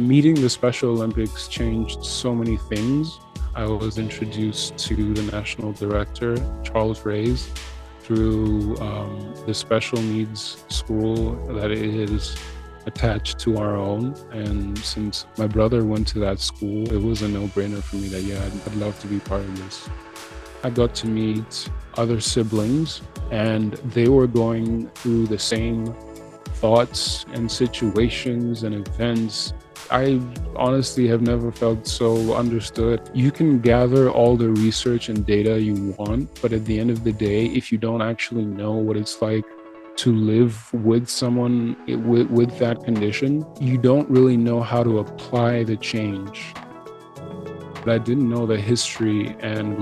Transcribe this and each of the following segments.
Meeting the Special Olympics changed so many things. I was introduced to the national director, Charles Reyes, through the special needs school that is attached to our own. And since my brother went to that school, it was a no-brainer for me that, yeah, I'd love to be part of this. I got to meet other siblings, and they were going through the same thoughts and situations and events. I honestly have never felt so understood. You can gather all the research and data you want, but at the end of the day, if you don't actually know what it's like to live with someone with that condition, you don't really know how to apply the change. But I didn't know the history and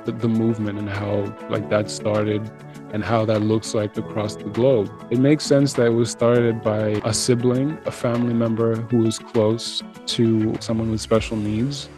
the movement and how that started and how that looks like across the globe. It makes sense that it was started by a sibling, a family member who was close to someone with special needs.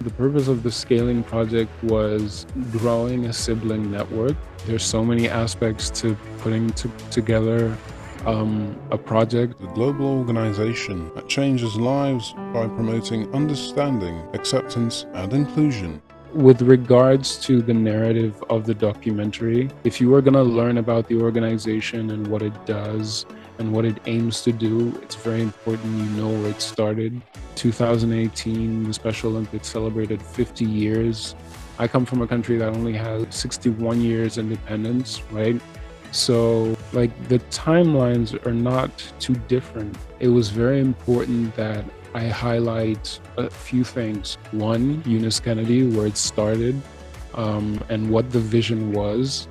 The purpose of the scaling project was growing a sibling network. There's so many aspects to putting together a project. A global organization that changes lives by promoting understanding, acceptance, and inclusion. With regards to the narrative of the documentary, if you are going to learn about the organization and what it does and what it aims to do, it's very important you know where it started. 2018, the Special Olympics celebrated 50 years. I come from a country that only has 61 years independence, right? So the timelines are not too different. It was very important that I highlight a few things. One, Eunice Kennedy, where it started, and what the vision was.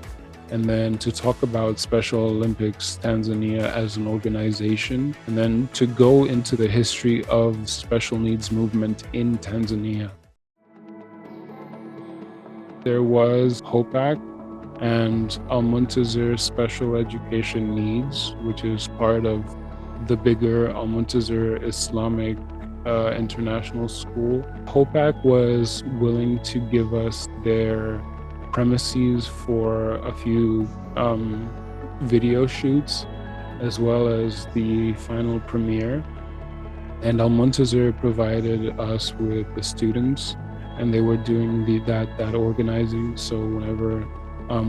And then to talk about Special Olympics Tanzania as an organization, and then to go into the history of special needs movement in Tanzania. There was HOPAC and Al-Muntazir Special Education Needs, which is part of the bigger Al-Muntazir Islamic International School. HOPAC was willing to give us their premises for a few video shoots, as well as the final premiere. And Al-Muntazir provided us with the students, and they were doing that organizing. So whenever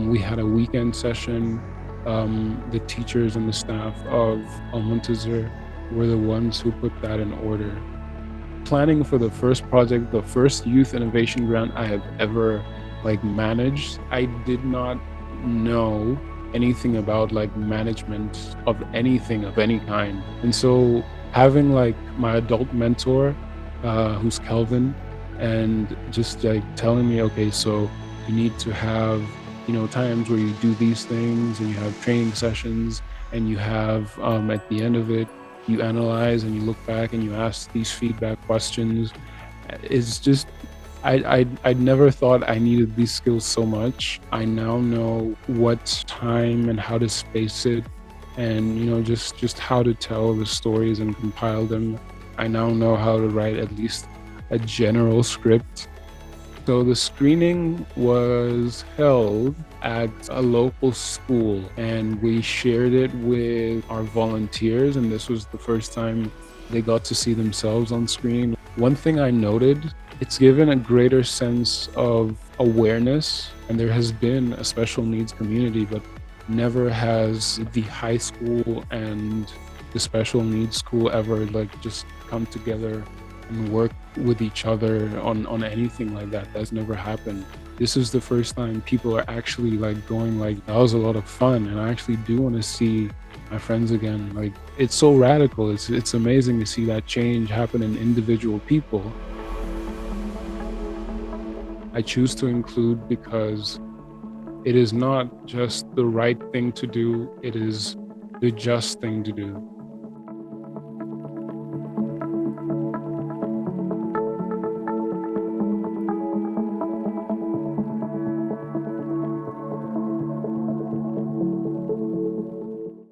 we had a weekend session, the teachers and the staff of Al-Muntazir were the ones who put that in order. Planning for the first project, the first youth innovation grant I have ever managed, I did not know anything about management of anything of any kind. And so having my adult mentor, who's Kelvin, and just telling me, okay, so you need to have times where you do these things and you have training sessions and you have at the end of it you analyze and you look back and you ask these feedback questions. It's just I'd never thought I needed these skills so much. I now know what time and how to space it, and just how to tell the stories and compile them. I now know how to write at least a general script. So the screening was held at a local school, and we shared it with our volunteers, and this was the first time they got to see themselves on screen. One thing I noted, it's given a greater sense of awareness, and there has been a special needs community, but never has the high school and the special needs school ever just come together and work with each other on anything like that. That's never happened. This is the first time people are actually going that was a lot of fun, and I actually do want to see my friends again. It's so radical. It's amazing to see that change happen in individual people. I choose to include because it is not just the right thing to do, it is the just thing to do.